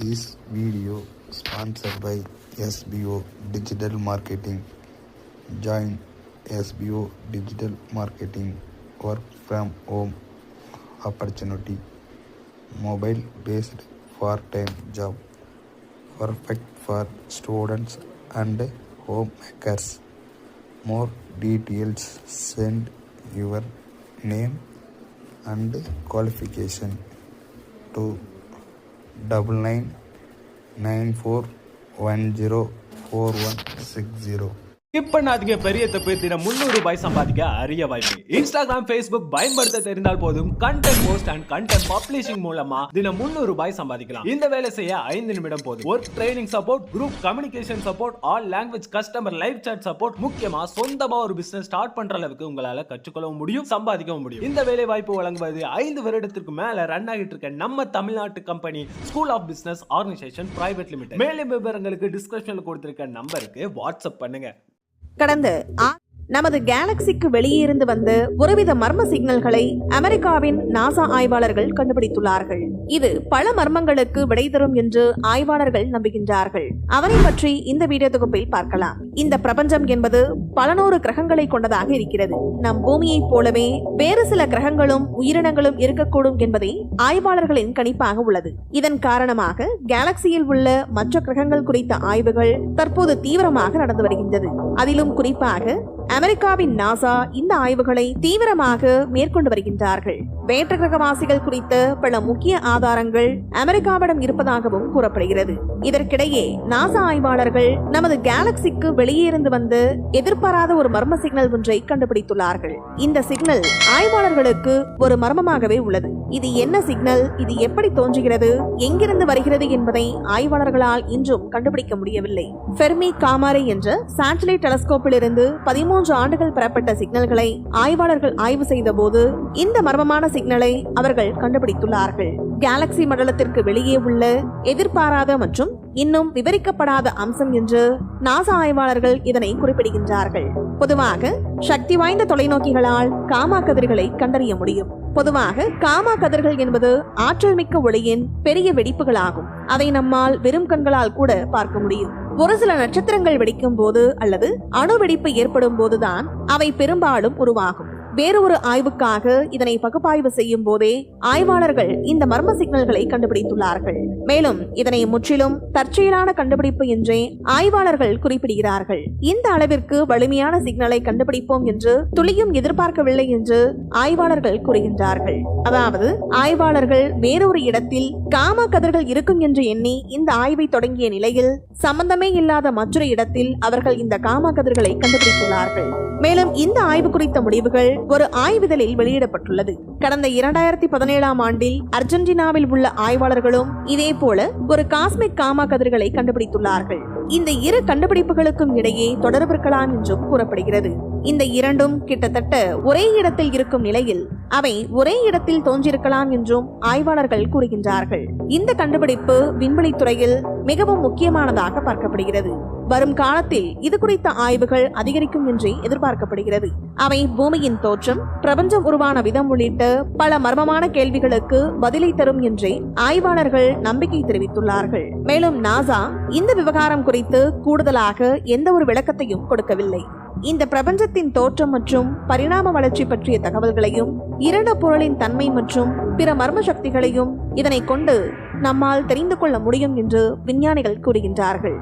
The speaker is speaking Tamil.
This video sponsored by SBO Digital Marketing. Join SBO Digital Marketing work from home opportunity. Mobile based part-time job. Perfect for students and homemakers. More details, send your name and qualification to 9994104160. இப்ப நாத்துக்கு பெரிய தப்பு தினம் 300 ரூபாய் சம்பாதிக்க அரிய வாய்ப்பு. இன்ஸ்டாகிராம், Facebook பயன்படுத்த தெரிந்தால் போதும் content post and content publishing மூலமா தினம் 300 ரூபாய் சம்பாதிக்கலாம். இந்த வேலை செய்ய 5 நிமிடம் போதும். Work training support, group communication support, all language customer live chat support, முக்கியமா சொந்தமா ஒரு பிசினஸ் ஸ்டார்ட் பண்ற அளவுக்கு உங்களால கற்றுக்கொள்ளவும் முடியும், சம்பாதிக்கவும் முடியும். இந்த வேலை வாய்ப்பு வழங்குவது 5 வருடத்திற்கு மேல ரன் ஆகிட்டு இருக்க நம்ம தமிழ்நாட்டு company school of business organisation private limited. மேலும் விவரங்களுக்கு டிஸ்கிரிப்ஷன்ல கொடுத்திருக்க நம்பருக்கு வாட்ஸ்அப் பண்ணுங்க. கடந்த நமது கேலக்சிக்கு வெளியே இருந்து வந்த ஒருவித மர்ம சிக்னல்களை அமெரிக்காவின் நாசா ஆய்வாளர்கள் கண்டுபிடித்துள்ளார்கள். இது பல மர்மங்களுக்கு விடை தரும் என்று ஆய்வாளர்கள் நம்புகின்றார்கள். அவரை பற்றி இந்த வீடியோ தொகுப்பில் பார்க்கலாம். இந்த பிரபஞ்சம் என்பது பல நூறு கிரகங்களை கொண்டதாக இருக்கிறது. நம் பூமியை போலவே வேறு சில கிரகங்களும் உயிரினங்களும் இருக்கக்கூடும் என்பதே ஆய்வாளர்களின் கணிப்பாக உள்ளது. இதன் காரணமாக கேலக்சியில் உள்ள மற்ற கிரகங்கள் குறித்த ஆய்வுகள் தற்போது தீவிரமாக நடந்து வருகின்றது. அதிலும் குறிப்பாக அமெரிக்காவின் நாசா இந்த ஆய்வுகளை தீவிரமாக மேற்கொண்டு வருகின்றார்கள். வேற்று கிரகவாசிகள் குறித்த பல முக்கிய ஆதாரங்கள் அமெரிக்காவிடம் இருப்பதாகவும் கூறப்படுகிறது. இதற்கிடையே நாசா ஆய்வாளர்கள் நமது கேலக்சிக்கு வெளியே இருந்து வந்து எதிர்பாராத ஒரு மர்ம சிக்னல் ஒன்றை கண்டுபிடித்துள்ளார்கள். இந்த சிக்னல் ஆய்வாளர்களுக்கு ஒரு மர்மமாகவே உள்ளது. இது என்ன சிக்னல், இது எப்படி தோன்றுகிறது, எங்கிருந்து வருகிறது என்பதை ஆய்வாளர்களால் இன்றும் கண்டுபிடிக்க முடியவில்லை. ஃபெர்மி காமாரே என்ற சேட்டலைட் டெலஸ்கோப்பில் இருந்து 13 ஆண்டுகள் பெறப்பட்ட சிக்னல்களை ஆய்வாளர்கள் ஆய்வு செய்த போது இந்த மர்மமான சிக்னலை அவர்கள் கண்டுபிடித்துள்ளார்கள். கேலக்சி மண்டலத்திற்கு வெளியே உள்ள எதிர்பாராத மற்றும் இன்னும் விவரிக்கப்படாத அம்சம் என்று நாசா ஆய்வாளர்கள் இதனை குறிப்பிடுகின்றார்கள். பொதுவாக சக்தி வாய்ந்த தொலைநோக்கிகளால் காமா கதிர்களை கண்டறிய முடியும். பொதுவாக காமா கதிர்கள் என்பது ஆற்றல் மிக்க ஒளியின் பெரிய வெடிப்புகளாகும். அதை நம்மால் வெறும் கண்களால் கூட பார்க்க முடியும். ஒரு சில நட்சத்திரங்கள் வெடிக்கும் போது அல்லது அணு வெடிப்பு ஏற்படும் போதுதான் அவை பெரும்பாலும் உருவாகும். வேறு ஒரு ஆய்வுக்காக இதனை பகுப்பாய்வு செய்யும் போதே ஆய்வாளர்கள் இந்த மர்ம சிக்னல்களை கண்டுபிடித்துள்ளார்கள். மேலும் இதனை முற்றிலும் தற்செயலான கண்டுபிடிப்பு என்றே ஆய்வாளர்கள் குறிப்பிடுகிறார்கள். இந்த அளவிற்கு வலிமையான சிக்னலை கண்டுபிடிப்போம் என்று துளியும் எதிர்பார்க்கவில்லை என்று ஆய்வாளர்கள் கூறுகின்றார்கள். அதாவது ஆய்வாளர்கள் வேறொரு இடத்தில் காமா கதிர்கள் இருக்கும் என்று எண்ணி இந்த ஆய்வை தொடங்கிய நிலையில் சம்பந்தமே இல்லாத மற்றொரு இடத்தில் அவர்கள் இந்த காமா கதிர்களை கண்டுபிடித்துள்ளார்கள். மேலும் இந்த ஆய்வு குறித்த முடிவுகள் ஒரு ஆய்விதழில் வெளியிடப்பட்டுள்ளது. கடந்த 2017 ஆண்டில் அர்ஜென்டினாவில் உள்ள ஆய்வாளர்களும் இதே போல ஒரு காஸ்மிக் காமா கதிர்களை கண்டுபிடித்துள்ளார்கள். இந்த இரு கண்டுபிடிப்புகளுக்கும் இடையே தொடர்பு இருக்கலாம் என்றும் கூறப்படுகிறது. இந்த இரண்டும் கிட்டத்தட்ட ஒரே இடத்தில் இருக்கும் நிலையில் அவை ஒரே இடத்தில் தோன்றியிருக்கலாம் என்றும் ஆய்வாளர்கள் கூறுகின்றார்கள். இந்த கண்டுபிடிப்பு விண்வெளித்துறையில் மிகவும் முக்கியமானதாக பார்க்கப்படுகிறது. வரும் காலத்தில் இது குறித்த ஆய்வுகள் அதிகரிக்கும் என்று எதிர்பார்க்கப்படுகிறது. அவை பூமியின் தோற்றம், பிரபஞ்சம் உருவான விதம் உள்ளிட்ட பல மர்மமான கேள்விகளுக்கு பதிலை தரும் என்றே ஆய்வாளர்கள் நம்பிக்கை தெரிவித்துள்ளார்கள். மேலும் நாசா இந்த விவகாரம் குறித்து கூடுதலாக எந்த ஒரு விளக்கத்தையும் கொடுக்கவில்லை. இந்த பிரபஞ்சத்தின் தோற்றம் மற்றும் பரிணாம வளர்ச்சி பற்றிய தகவல்களையும் இரண்ட பொருளின் தன்மை மற்றும் பிற மர்ம சக்திகளையும் இதனை கொண்டு நம்மால் தெரிந்து கொள்ள முடியும் என்று விஞ்ஞானிகள் கூறுகின்றார்கள்.